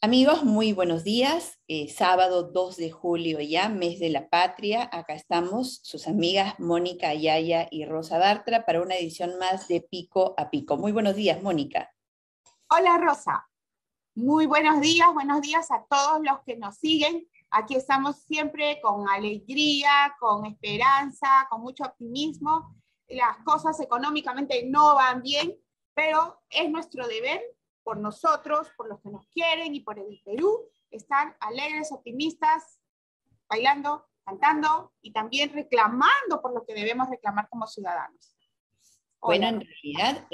Amigos, muy buenos días. Sábado 2 de julio ya, mes de la patria. Acá estamos, sus amigas Mónica Ayaya y Rosa Bartra, para una edición más de Pico a Pico. Muy buenos días, Mónica. Hola, Rosa. Muy buenos días a todos los que nos siguen. Aquí estamos siempre con alegría, con esperanza, con mucho optimismo. Las cosas económicamente no van bien, pero es nuestro deber por nosotros, por los que nos quieren y por el Perú, estar alegres, optimistas, bailando, cantando y también reclamando por lo que debemos reclamar como ciudadanos. Bueno, Hola. en realidad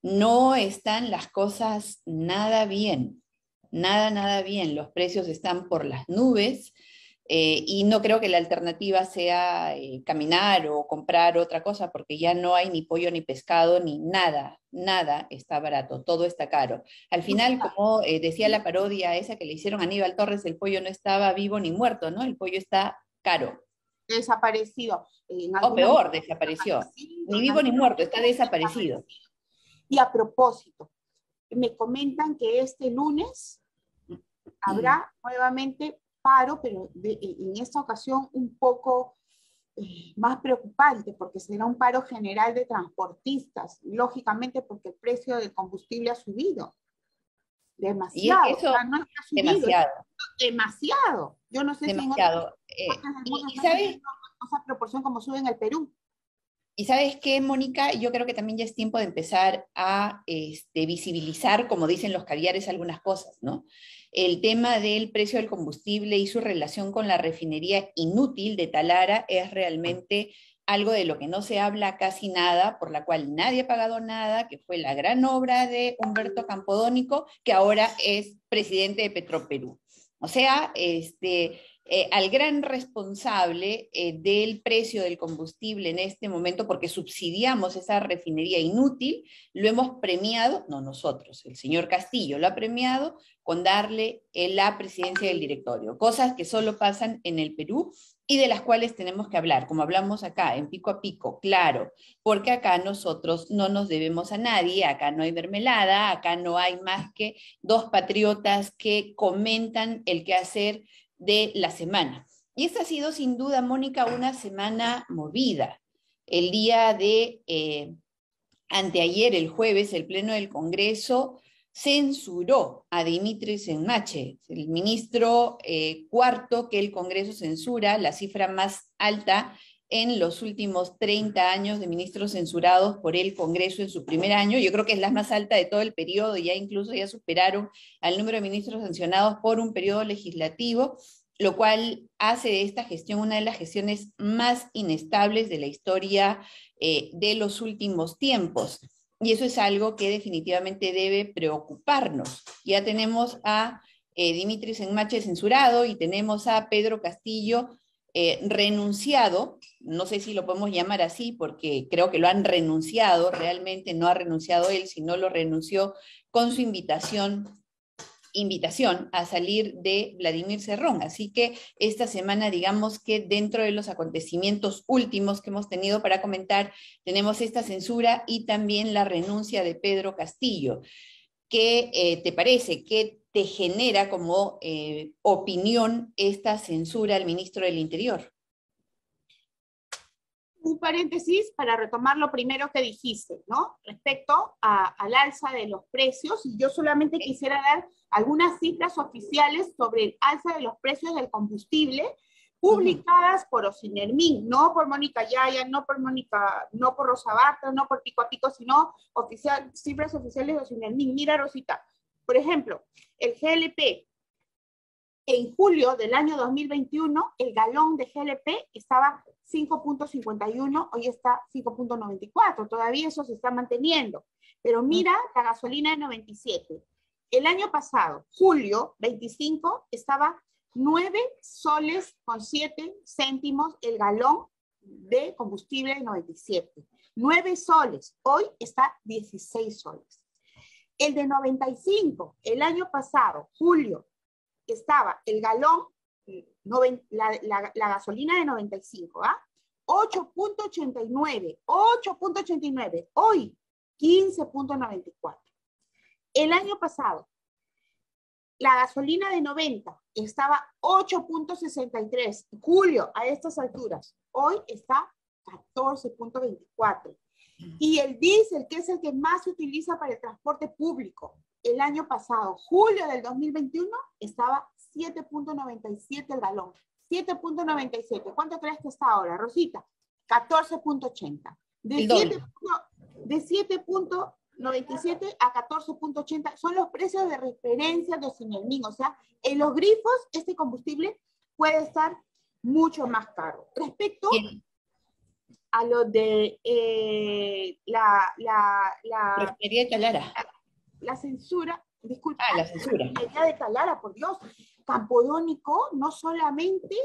no están las cosas nada bien, nada bien. Los precios están por las nubes. Y no creo que la alternativa sea caminar o comprar otra cosa, porque ya no hay ni pollo ni pescado ni nada está barato, todo está caro. Al final, como decía la parodia esa que le hicieron a Aníbal Torres, el pollo no estaba vivo ni muerto, ¿no? El pollo está caro. Desaparecido. O peor, desapareció. Ni vivo ni muerto, está desaparecido. Y a propósito, me comentan que este lunes habrá nuevamente paro, pero en esta ocasión un poco más preocupante, porque será un paro general de transportistas, lógicamente porque el precio del combustible ha subido Y es que demasiado, eso, o sea, no es que ha subido, demasiado, demasiado. Yo no sé si en otras demasiado. partes del mundo Y están sabes, subiendo esa proporción como sube en el Perú. Y sabes qué, Mónica, yo creo que también ya es tiempo de empezar a visibilizar, como dicen los caviares, algunas cosas, ¿no? El tema del precio del combustible y su relación con la refinería inútil de Talara es realmente algo de lo que no se habla casi nada, por la cual nadie ha pagado nada, que fue la gran obra de Humberto Campodónico, que ahora es presidente de Petroperú. O sea, al gran responsable del precio del combustible en este momento, porque subsidiamos esa refinería inútil, lo hemos premiado, no nosotros, el señor Castillo lo ha premiado con darle la presidencia del directorio, cosas que solo pasan en el Perú y de las cuales tenemos que hablar, como hablamos acá, en Pico a Pico, claro, porque acá nosotros no nos debemos a nadie, acá no hay mermelada, acá no hay más que dos patriotas que comentan el quehacer de la semana. Y esta ha sido sin duda, Mónica, una semana movida. El día de anteayer, el jueves, el Pleno del Congreso censuró a Dimitri Senmache, el ministro cuarto que el Congreso censura, la cifra más alta en los últimos 30 años de ministros censurados por el Congreso en su primer año. Yo creo que es la más alta de todo el periodo, ya incluso ya superaron al número de ministros sancionados por un periodo legislativo, lo cual hace de esta gestión una de las gestiones más inestables de la historia de los últimos tiempos. Y eso es algo que definitivamente debe preocuparnos. Ya tenemos a Dimitri Senmache censurado y tenemos a Pedro Castillo renunciado, no sé si lo podemos llamar así, porque creo que lo han renunciado, realmente no ha renunciado él, sino lo renunció con su invitación a salir de Vladimir Cerrón. Así que esta semana, digamos que dentro de los acontecimientos últimos que hemos tenido para comentar, tenemos esta censura y también la renuncia de Pedro Castillo. ¿Qué te parece? ¿Qué te genera como opinión esta censura al ministro del Interior? Un paréntesis para retomar lo primero que dijiste, ¿no? Respecto al alza de los precios, y yo solamente quisiera dar algunas cifras oficiales sobre el alza de los precios del combustible publicadas por Ocinermin, no por Mónica Ayaya, no por Rosa Bartra, no por Pico a Pico, sino cifras oficiales de Ocinermin. Mira, Rosita, por ejemplo, el GLP, en julio del año 2021, el galón de GLP estaba 5.51, hoy está 5.94, todavía eso se está manteniendo. Pero mira la gasolina de 97. El año pasado, julio 25, estaba 9 soles con 7 céntimos el galón de combustible de 97. 9 soles, hoy está 16 soles. El de 95, el año pasado, julio, estaba el galón, la gasolina de 95, ¿ah? 8.89, 8.89, hoy 15.94. El año pasado, la gasolina de 90 estaba 8.63, julio a estas alturas, hoy está 14.24. Y el diésel, que es el que más se utiliza para el transporte público, el año pasado, julio del 2021, estaba 7.97 el galón. 7.97. ¿Cuánto crees que está ahora, Rosita? 14.80. De 7.97 a 14.80 son los precios de referencia de Simelmin. O sea, en los grifos este combustible puede estar mucho más caro. Respecto a lo de la refinería de Talara. La censura, disculpa. La censura. La idea de Talara, por Dios. Campodónico no solamente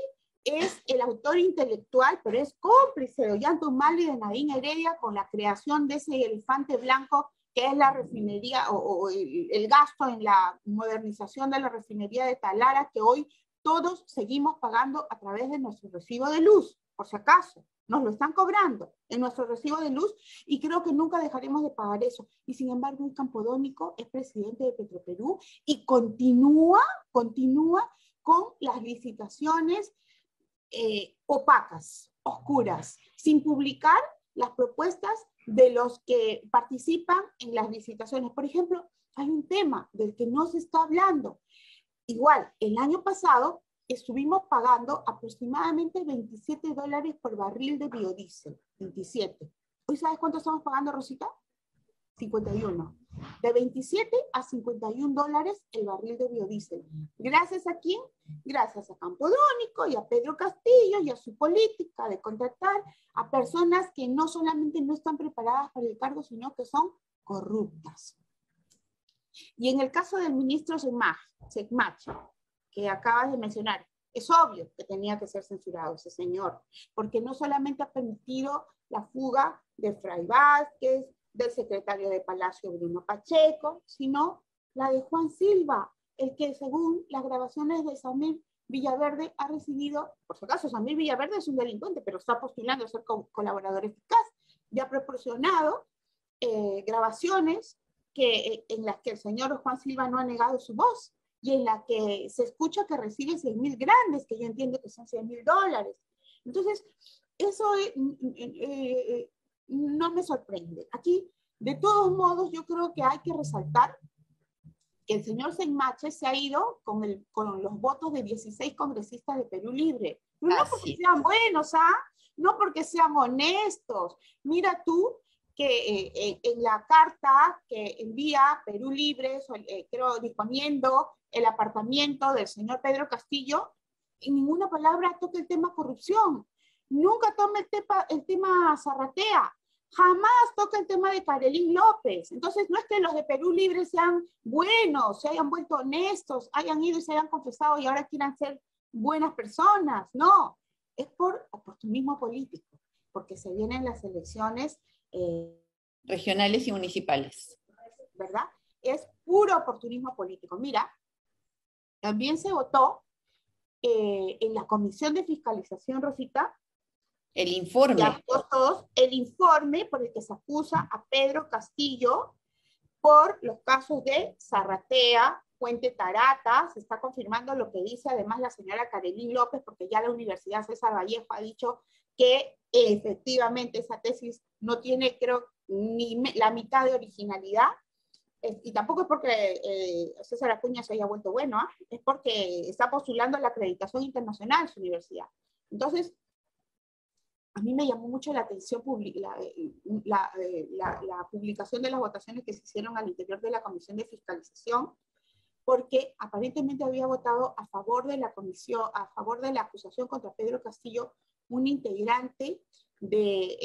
es el autor intelectual, pero es cómplice de Ollanta-Humala y de Nadine Heredia con la creación de ese elefante blanco que es la refinería o el gasto en la modernización de la refinería de Talara, que hoy todos seguimos pagando a través de nuestro recibo de luz, por si acaso. Nos lo están cobrando en nuestro recibo de luz y creo que nunca dejaremos de pagar eso. Y sin embargo, el Campodónico es presidente de Petroperú y continúa con las licitaciones opacas, oscuras, sin publicar las propuestas de los que participan en las licitaciones. Por ejemplo, hay un tema del que no se está hablando. Igual, el año pasado estuvimos pagando aproximadamente $27 por barril de biodiesel. 27. ¿Hoy sabes cuánto estamos pagando, Rosita? 51. De 27 a $51 el barril de biodiesel. ¿Gracias a quién? Gracias a Campodónico y a Pedro Castillo y a su política de contratar a personas que no solamente no están preparadas para el cargo, sino que son corruptas. Y en el caso del ministro Segmach, que acabas de mencionar, es obvio que tenía que ser censurado ese señor, porque no solamente ha permitido la fuga de Fray Vázquez, del secretario de Palacio Bruno Pacheco, sino la de Juan Silva, el que según las grabaciones de Samir Villaverde ha recibido, por si acaso Samir Villaverde es un delincuente, pero está postulando a ser colaborador eficaz, y ha proporcionado grabaciones en las que el señor Juan Silva no ha negado su voz, y en la que se escucha que recibe 100.000 grandes, que yo entiendo que son $100.000. Entonces, eso no me sorprende. Aquí, de todos modos, yo creo que hay que resaltar que el señor Seymache se ha ido con los votos de 16 congresistas de Perú Libre. Pero no porque sean buenos, no porque sean honestos. Mira tú que en la carta que envía Perú Libre, creo, disponiendo el apartamiento del señor Pedro Castillo, en ninguna palabra toca el tema corrupción. Nunca toma el tema Zarratea. Jamás toca el tema de Carolín López. Entonces, no es que los de Perú Libre sean buenos, se hayan vuelto honestos, hayan ido y se hayan confesado y ahora quieran ser buenas personas. No, es por oportunismo político, porque se vienen las elecciones regionales y municipales. ¿Verdad? Es puro oportunismo político. Mira, también se votó en la Comisión de Fiscalización, Rosita, el informe. El informe por el que se acusa a Pedro Castillo por los casos de Zarratea, Puente Tarata. Se está confirmando lo que dice además la señora Carolín López, porque ya la Universidad César Vallejo ha dicho que efectivamente esa tesis no tiene, creo, ni la mitad de originalidad. Y tampoco es porque César Acuña se haya vuelto bueno, es porque está postulando la acreditación internacional su universidad. Entonces, a mí me llamó mucho la atención la publicación de las votaciones que se hicieron al interior de la Comisión de Fiscalización, porque aparentemente había votado a favor de la comisión, a favor de la acusación contra Pedro Castillo, un integrante de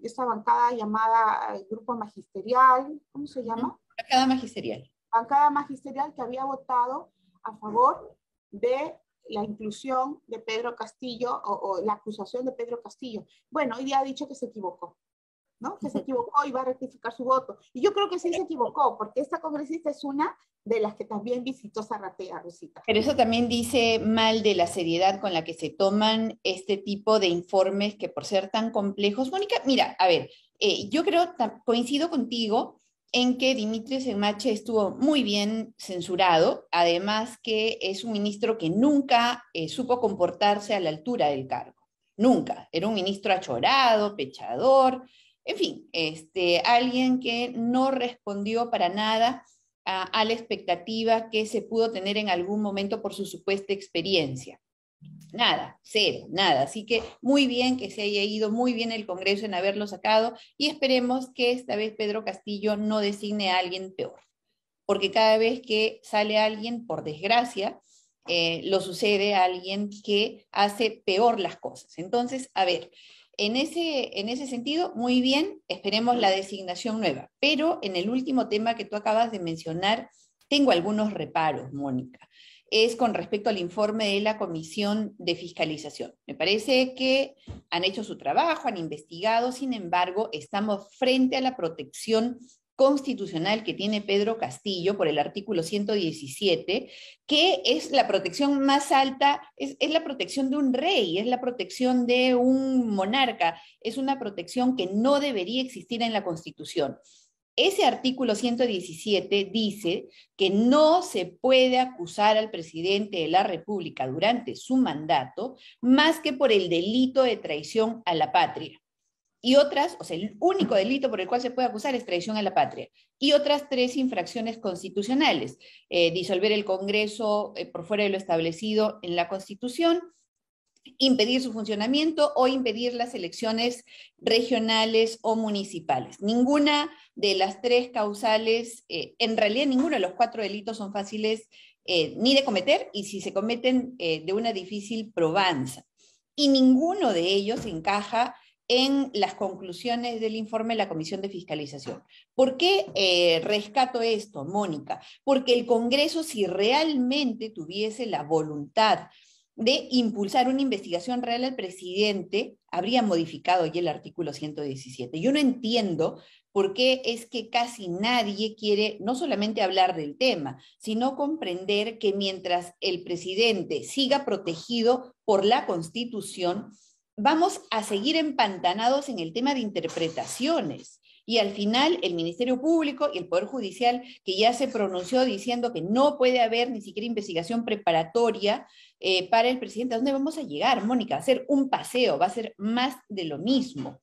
esta bancada llamada Grupo Magisterial, ¿cómo se llama? Bancada Magisterial. Bancada Magisterial, que había votado a favor de la inclusión de Pedro Castillo o la acusación de Pedro Castillo. Bueno, hoy día ha dicho que se equivocó. ¿no? Que se equivocó y va a rectificar su voto. Y yo creo que sí se equivocó, porque esta congresista es una de las que también visitó Zarratea, Rosita. Pero eso también dice mal de la seriedad con la que se toman este tipo de informes que por ser tan complejos, Mónica, mira, a ver, yo creo, coincido contigo en que Dimitris Enmache estuvo muy bien censurado, además que es un ministro que nunca supo comportarse a la altura del cargo, nunca, era un ministro achorado, pechador, en fin, alguien que no respondió para nada a la expectativa que se pudo tener en algún momento por su supuesta experiencia. Nada, cero, nada. Así que muy bien que se haya ido, muy bien el Congreso en haberlo sacado y esperemos que esta vez Pedro Castillo no designe a alguien peor, porque cada vez que sale alguien, por desgracia, lo sucede a alguien que hace peor las cosas. Entonces, a ver, en ese sentido, muy bien, esperemos la designación nueva. Pero en el último tema que tú acabas de mencionar, tengo algunos reparos, Mónica. Es con respecto al informe de la Comisión de Fiscalización. Me parece que han hecho su trabajo, han investigado, sin embargo, estamos frente a la protección constitucional que tiene Pedro Castillo por el artículo 117, que es la protección más alta, es la protección de un rey, es la protección de un monarca, es una protección que no debería existir en la Constitución. Ese artículo 117 dice que no se puede acusar al presidente de la República durante su mandato más que por el delito de traición a la patria. Y otras, o sea, el único delito por el cual se puede acusar es traición a la patria. Y otras 3 infracciones constitucionales: disolver el Congreso por fuera de lo establecido en la Constitución, impedir su funcionamiento o impedir las elecciones regionales o municipales. Ninguna de las 3 causales, en realidad ninguno de los 4 delitos son fáciles ni de cometer, y si se cometen, de una difícil probanza. Y ninguno de ellos encaja en las conclusiones del informe de la Comisión de Fiscalización. ¿Por qué rescato esto, Mónica? Porque el Congreso, si realmente tuviese la voluntad de impulsar una investigación real al presidente, habría modificado ya el artículo 117. Yo no entiendo por qué es que casi nadie quiere no solamente hablar del tema, sino comprender que mientras el presidente siga protegido por la Constitución, vamos a seguir empantanados en el tema de interpretaciones. Y al final el Ministerio Público y el Poder Judicial, que ya se pronunció diciendo que no puede haber ni siquiera investigación preparatoria para el presidente. ¿A dónde vamos a llegar, Mónica? Va a ser un paseo, va a ser más de lo mismo.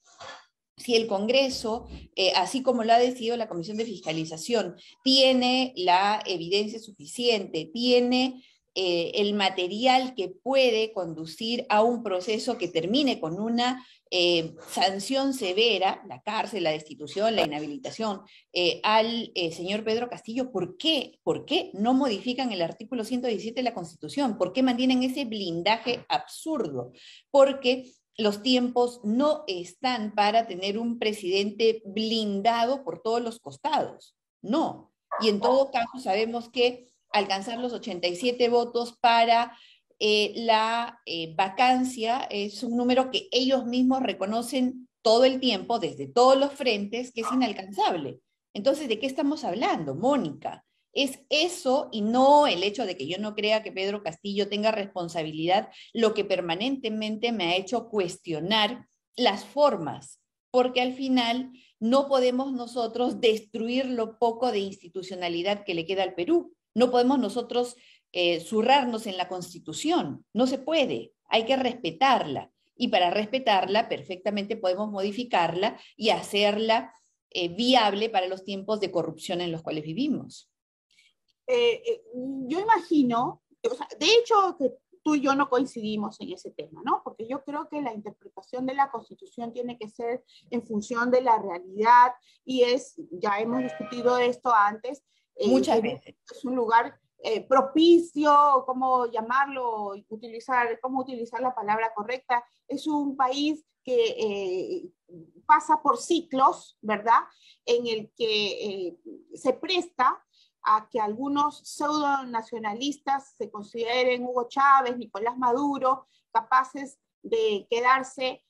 Si el Congreso, así como lo ha decidido la Comisión de Fiscalización, tiene la evidencia suficiente, tiene el material que puede conducir a un proceso que termine con una sanción severa, la cárcel, la destitución, la inhabilitación, al señor Pedro Castillo, ¿por qué? ¿Por qué no modifican el artículo 117 de la Constitución? ¿Por qué mantienen ese blindaje absurdo? Porque los tiempos no están para tener un presidente blindado por todos los costados. No. Y en todo caso sabemos que alcanzar los 87 votos para la vacancia es un número que ellos mismos reconocen todo el tiempo, desde todos los frentes, que es inalcanzable. Entonces, ¿de qué estamos hablando, Mónica? Es eso, y no el hecho de que yo no crea que Pedro Castillo tenga responsabilidad, lo que permanentemente me ha hecho cuestionar las formas, porque al final no podemos nosotros destruir lo poco de institucionalidad que le queda al Perú. No podemos nosotros zurrarnos en la Constitución. No se puede. Hay que respetarla. Y para respetarla, perfectamente podemos modificarla y hacerla viable para los tiempos de corrupción en los cuales vivimos. Yo imagino, o sea, de hecho, que tú y yo no coincidimos en ese tema, ¿no? Porque yo creo que la interpretación de la Constitución tiene que ser en función de la realidad y ya hemos discutido esto antes, muchas veces. Es un lugar propicio, ¿cómo llamarlo? ¿Cómo utilizar la palabra correcta? Es un país que pasa por ciclos, ¿verdad? En el que se presta a que algunos pseudo-nacionalistas se consideren Hugo Chávez, Nicolás Maduro, capaces de quedarse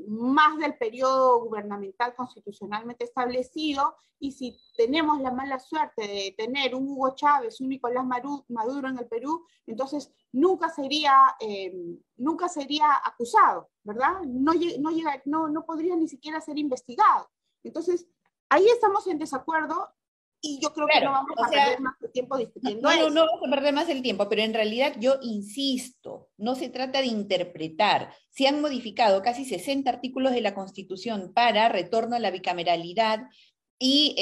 más del periodo gubernamental constitucionalmente establecido, y si tenemos la mala suerte de tener un Hugo Chávez, un Nicolás Maduro en el Perú, entonces nunca sería acusado, ¿verdad? No podría ni siquiera ser investigado. Entonces, ahí estamos en desacuerdo, y yo creo que no vamos a perder más tiempo discutiendo eso. No vamos a perder más el tiempo, pero en realidad yo insisto, no se trata de interpretar. Se han modificado casi 60 artículos de la Constitución para retorno a la bicameralidad y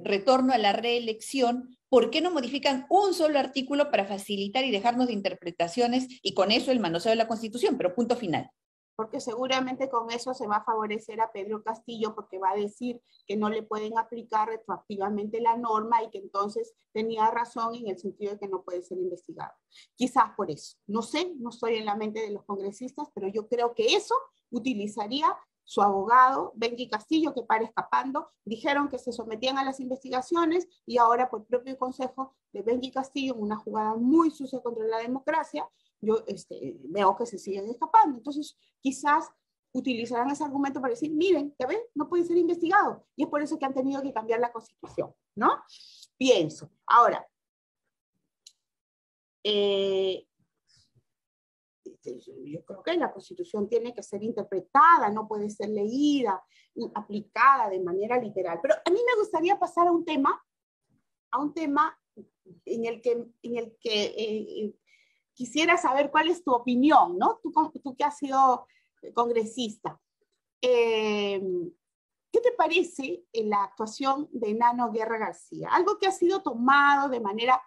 retorno a la reelección. ¿Por qué no modifican un solo artículo para facilitar y dejarnos de interpretaciones y con eso el manoseo de la Constitución? Pero punto final. Porque seguramente con eso se va a favorecer a Pedro Castillo, porque va a decir que no le pueden aplicar retroactivamente la norma y que entonces tenía razón en el sentido de que no puede ser investigado. Quizás por eso. No sé, no estoy en la mente de los congresistas, pero yo creo que eso utilizaría su abogado, Benji Castillo, que para escapando, dijeron que se sometían a las investigaciones, y ahora por propio consejo de Benji Castillo, en una jugada muy sucia contra la democracia, yo veo que se siguen escapando. Entonces, quizás utilizarán ese argumento para decir, miren, ya ven, no puede ser investigado, y es por eso que han tenido que cambiar la Constitución, ¿no? Pienso. Ahora, yo creo que la Constitución tiene que ser interpretada, no puede ser leída y aplicada de manera literal. Pero a mí me gustaría pasar a un tema en el que quisiera saber cuál es tu opinión, ¿no? Tú que has sido congresista. ¿Qué te parece en la actuación de Nano Guerra García? Algo que ha sido tomado de manera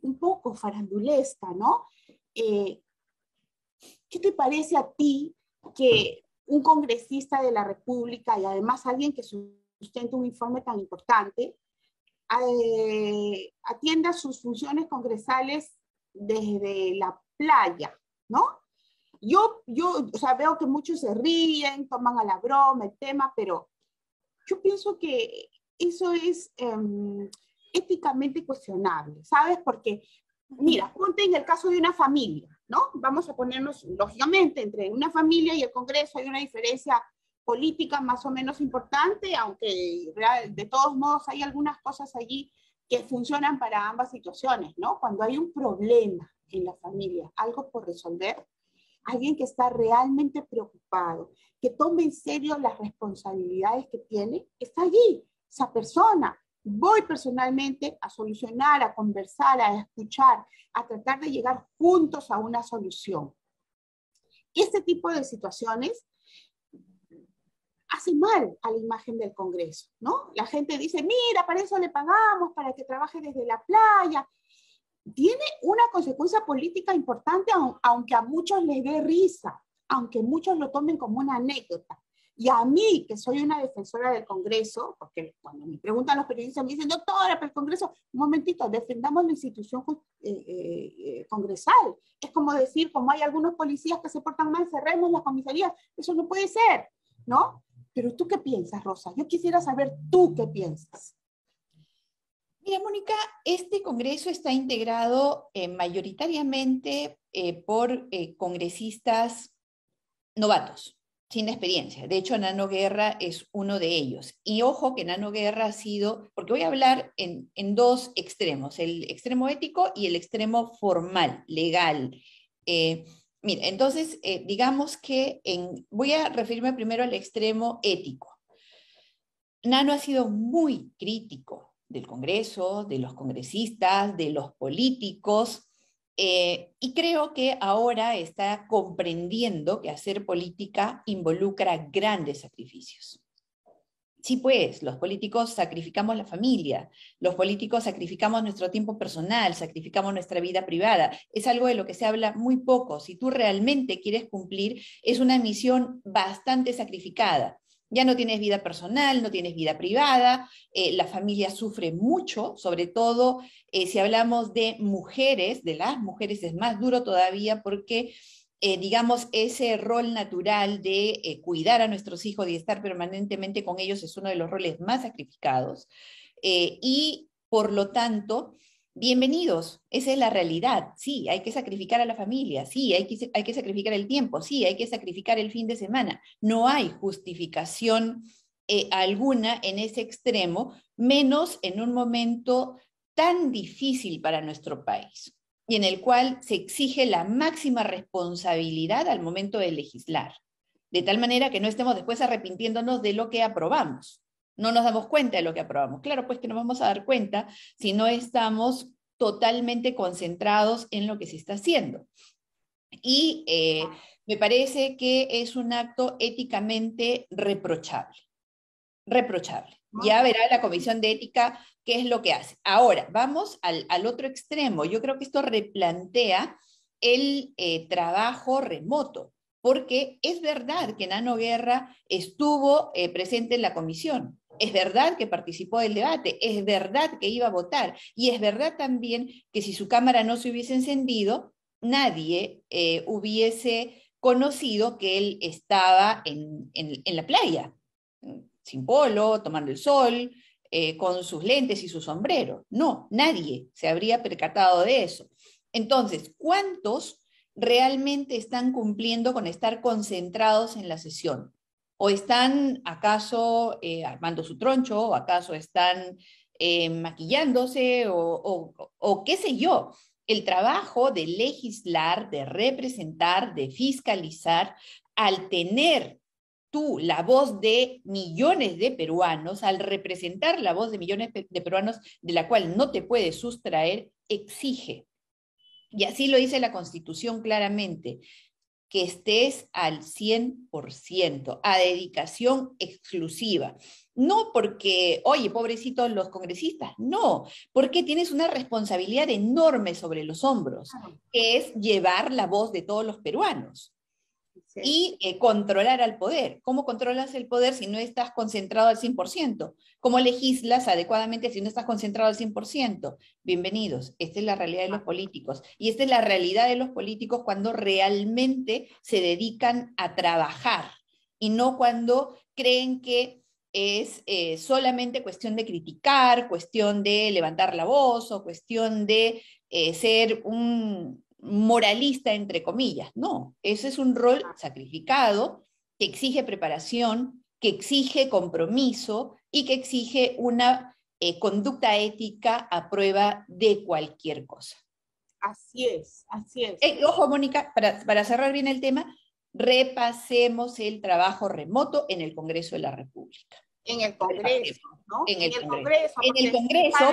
un poco farandulesca, ¿no? ¿Qué te parece a ti que un congresista de la República, y además alguien que sustenta un informe tan importante, atienda sus funciones congresales desde la playa, ¿no? Yo o sea, veo que muchos se ríen, toman a la broma el tema, pero yo pienso que eso es éticamente cuestionable, ¿sabes? Porque, mira, ponte en el caso de una familia, ¿no? Vamos a ponernos, lógicamente, entre una familia y el Congreso hay una diferencia política más o menos importante, aunque de todos modos hay algunas cosas allí que funcionan para ambas situaciones, ¿no? Cuando hay un problema en la familia, algo por resolver, alguien que está realmente preocupado, que tome en serio las responsabilidades que tiene, está allí, esa persona. Voy personalmente a solucionar, a conversar, a escuchar, a tratar de llegar juntos a una solución. Este tipo de situaciones hace mal a la imagen del Congreso, ¿no? La gente dice, mira, para eso le pagamos, para que trabaje desde la playa. Tiene una consecuencia política importante, aunque a muchos les dé risa, aunque muchos lo tomen como una anécdota. Y a mí, que soy una defensora del Congreso, porque cuando me preguntan los periodistas, me dicen, doctora, pero el Congreso, un momentito, defendamos la institución congresal. Es como decir, como hay algunos policías que se portan mal, cerremos las comisarías. Eso no puede ser, ¿no? Pero ¿tú qué piensas, Rosa? Yo quisiera saber tú qué piensas. Mira, Mónica, este Congreso está integrado mayoritariamente por congresistas novatos, sin experiencia. De hecho, Nano Guerra es uno de ellos. Y ojo que Nano Guerra ha sido, porque voy a hablar en dos extremos, el extremo ético y el extremo formal, legal. Mira, entonces, digamos que voy a referirme primero al extremo ético. Nano ha sido muy crítico del Congreso, de los congresistas, de los políticos, y creo que ahora está comprendiendo que hacer política involucra grandes sacrificios. Sí, pues, los políticos sacrificamos la familia, los políticos sacrificamos nuestro tiempo personal, sacrificamos nuestra vida privada. Es algo de lo que se habla muy poco. Si tú realmente quieres cumplir, es una misión bastante sacrificada. Ya no tienes vida personal, no tienes vida privada, la familia sufre mucho, sobre todo si hablamos de mujeres, de las mujeres es más duro todavía porque digamos, ese rol natural de cuidar a nuestros hijos y estar permanentemente con ellos es uno de los roles más sacrificados. Y por lo tanto, Bienvenidos, esa es la realidad. Sí, hay que sacrificar a la familia, sí, hay que sacrificar el tiempo, sí, hay que sacrificar el fin de semana. No hay justificación alguna en ese extremo, menos en un momento tan difícil para nuestro país y en el cual se exige la máxima responsabilidad al momento de legislar, de tal manera que no estemos después arrepintiéndonos de lo que aprobamos. No nos damos cuenta de lo que aprobamos. Claro, pues que nos vamos a dar cuenta si no estamos totalmente concentrados en lo que se está haciendo. Y me parece que es un acto éticamente reprochable. Reprochable. Ya verá la Comisión de Ética qué es lo que hace. Ahora, vamos al otro extremo. Yo creo que esto replantea el trabajo remoto, porque es verdad que Nano Guerra estuvo presente en la comisión, es verdad que participó del debate, es verdad que iba a votar, y es verdad también que si su cámara no se hubiese encendido, nadie hubiese conocido que él estaba en la playa, sin polo, tomando el sol, con sus lentes y su sombrero. No, nadie se habría percatado de eso. Entonces, ¿cuántos realmente están cumpliendo con estar concentrados en la sesión? ¿O están acaso armando su troncho? ¿O acaso están maquillándose? O qué sé yo. El trabajo de legislar, de representar, de fiscalizar, al tener tú la voz de millones de peruanos, al representar la voz de millones de peruanos de la cual no te puedes sustraer, exige, y así lo dice la Constitución claramente, que estés al 100%, a dedicación exclusiva. No porque, oye, pobrecitos los congresistas, no, porque tienes una responsabilidad enorme sobre los hombros, que es llevar la voz de todos los peruanos. Sí. Y controlar al poder. ¿Cómo controlas el poder si no estás concentrado al 100%? ¿Cómo legislas adecuadamente si no estás concentrado al 100%? Bienvenidos, esta es la realidad de los políticos. Y esta es la realidad de los políticos cuando realmente se dedican a trabajar y no cuando creen que es solamente cuestión de criticar, cuestión de levantar la voz o cuestión de ser un moralista, entre comillas. No, ese es un rol sacrificado que exige preparación, que exige compromiso y que exige una conducta ética a prueba de cualquier cosa. Así es, así es. Ojo, Mónica, para cerrar bien el tema, repasemos el trabajo remoto en el Congreso de la República. En el Congreso, ¿no? En el Congreso,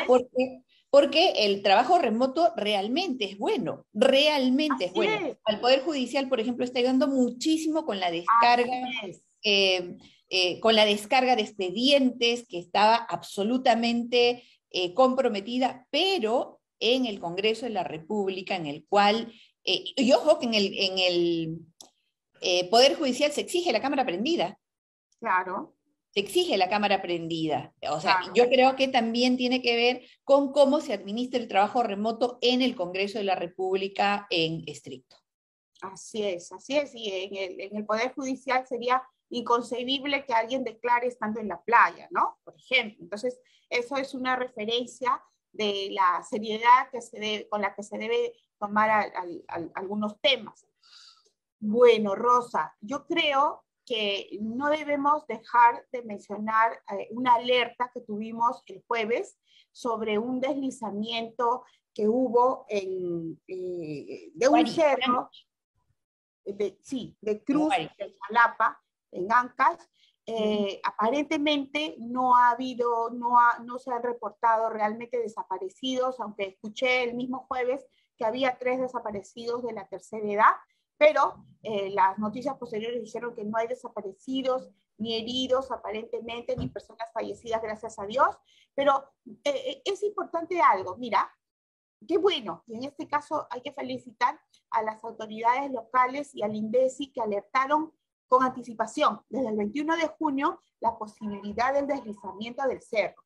porque el trabajo remoto realmente es bueno, realmente es bueno. Al Poder Judicial, por ejemplo, está ayudando muchísimo con la descarga, con la descarga de expedientes que estaba absolutamente comprometida, pero en el Congreso de la República, en el cual, y ojo que en el Poder Judicial se exige la Cámara prendida. Claro. Se exige la cámara prendida. O sea, claro. Yo creo que también tiene que ver con cómo se administra el trabajo remoto en el Congreso de la República en estricto. Así es, así es. Y en el Poder Judicial sería inconcebible que alguien declare estando en la playa, ¿no? Por ejemplo. Entonces, eso es una referencia de la seriedad con la que se debe tomar algunos temas. Bueno, Rosa, yo creo que no debemos dejar de mencionar una alerta que tuvimos el jueves sobre un deslizamiento que hubo de un cerro, de Cruz de Jalapa, en Ancash. Aparentemente no se han reportado realmente desaparecidos, aunque escuché el mismo jueves que había 3 desaparecidos de la tercera edad, pero las noticias posteriores dijeron que no hay desaparecidos, ni heridos aparentemente, ni personas fallecidas, gracias a Dios. Pero es importante algo, mira, qué bueno, y en este caso hay que felicitar a las autoridades locales y al INDECI que alertaron con anticipación, desde el 21 de junio, la posibilidad del deslizamiento del cerro.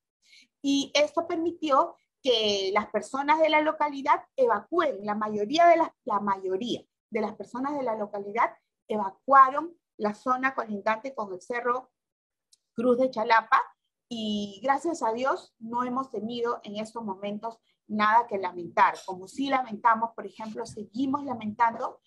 Y esto permitió que las personas de la localidad evacúen, la mayoría de las personas de la localidad evacuaron la zona colindante con el cerro Cruz de Chalapa, y gracias a Dios no hemos tenido en estos momentos nada que lamentar. Como sí lamentamos, por ejemplo, seguimos lamentando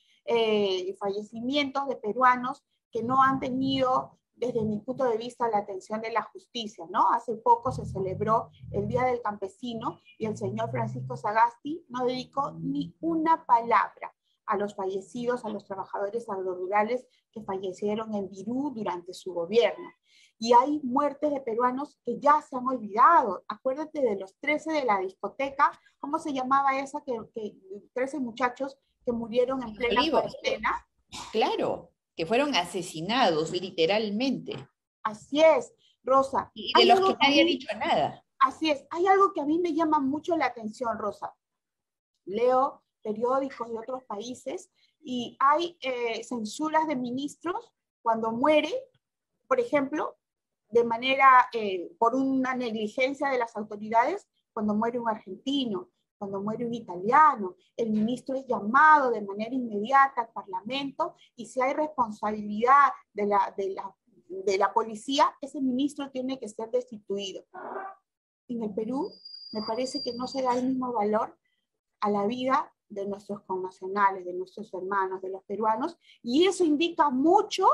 fallecimientos de peruanos que no han tenido, desde mi punto de vista, la atención de la justicia, ¿no? Hace poco se celebró el Día del Campesino y el señor Francisco Sagasti no dedicó ni una palabra a los fallecidos, a los trabajadores agrorurales que fallecieron en Virú durante su gobierno. Y hay muertes de peruanos que ya se han olvidado. Acuérdate de los 13 de la discoteca, ¿cómo se llamaba esa? Que 13 muchachos que murieron en plena cuarentena. Claro, que fueron asesinados literalmente. Así es, Rosa. Y de los que nadie ha dicho nada. Así es. Hay algo que a mí me llama mucho la atención, Rosa. Leo periódicos de otros países y hay censuras de ministros cuando muere, por ejemplo, de manera, por una negligencia de las autoridades, cuando muere un argentino, cuando muere un italiano, el ministro es llamado de manera inmediata al Parlamento y si hay responsabilidad de la policía, ese ministro tiene que ser destituido. En el Perú, me parece que no se da el mismo valor a la vida de nuestros connacionales, de nuestros hermanos, de los peruanos, y eso indica mucho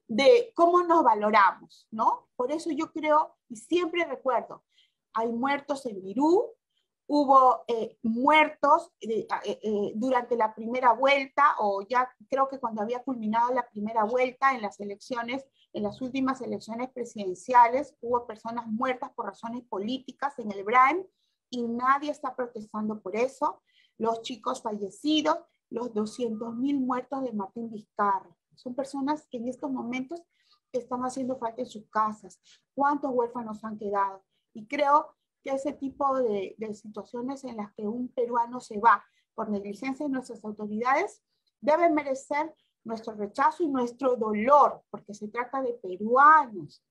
de cómo nos valoramos, ¿no? Por eso yo creo, y siempre recuerdo, hay muertos en Virú, hubo muertos durante la primera vuelta, o ya creo que cuando había culminado la primera vuelta en las elecciones, en las últimas elecciones presidenciales, hubo personas muertas por razones políticas en el Brain, y nadie está protestando por eso. Los chicos fallecidos, los 200.000 muertos de Martín Vizcarra. Son personas que en estos momentos están haciendo falta en sus casas. ¿Cuántos huérfanos han quedado? Y creo que ese tipo de situaciones en las que un peruano se va por negligencia de nuestras autoridades debe merecer nuestro rechazo y nuestro dolor, porque se trata de peruanos.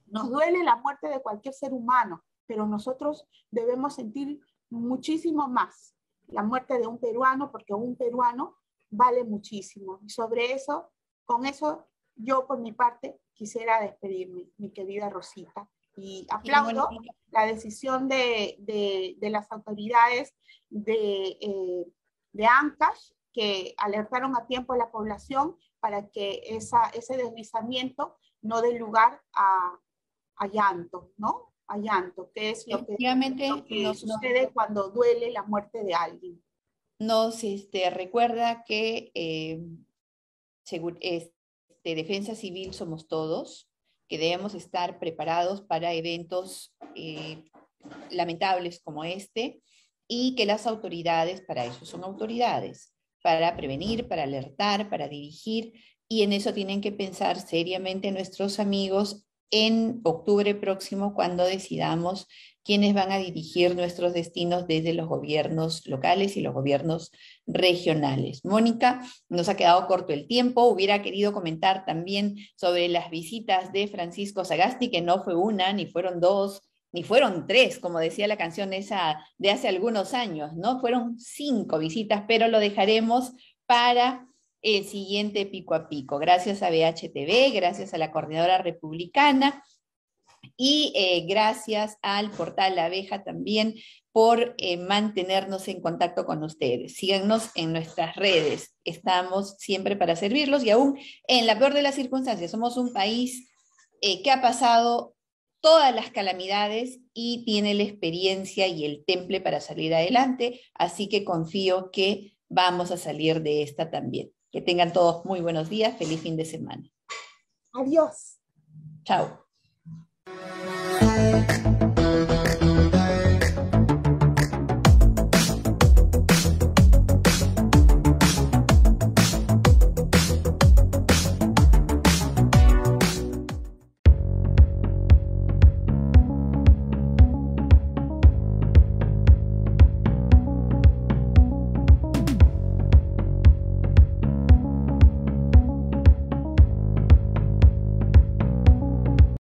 Nos duele la muerte de cualquier ser humano, pero nosotros debemos sentir muchísimo más la muerte de un peruano, porque un peruano vale muchísimo. Y sobre eso, con eso, yo por mi parte quisiera despedirme, mi querida Rosita. Y aplaudo la decisión de las autoridades de Ancash, que alertaron a tiempo a la población para que ese deslizamiento no dé lugar a llanto, ¿no? A llanto, que es lo que sucede cuando duele la muerte de alguien. Nos recuerda que Defensa Civil somos todos, que debemos estar preparados para eventos lamentables como este, y que las autoridades, para eso son autoridades, para prevenir, para alertar, para dirigir, y en eso tienen que pensar seriamente nuestros amigos en octubre próximo, cuando decidamos quiénes van a dirigir nuestros destinos desde los gobiernos locales y los gobiernos regionales. Mónica, nos ha quedado corto el tiempo, hubiera querido comentar también sobre las visitas de Francisco Sagasti, que no fue una, ni fueron dos, ni fueron tres, como decía la canción esa de hace algunos años, ¿no? Fueron 5 visitas, pero lo dejaremos para el siguiente Pico a Pico. Gracias a BHTV, gracias a la Coordinadora Republicana y gracias al portal La Abeja también por mantenernos en contacto con ustedes. Síganos en nuestras redes, estamos siempre para servirlos y aún en la peor de las circunstancias, somos un país que ha pasado todas las calamidades y tiene la experiencia y el temple para salir adelante, así que confío que vamos a salir de esta también. Que tengan todos muy buenos días, feliz fin de semana. Adiós. Chao.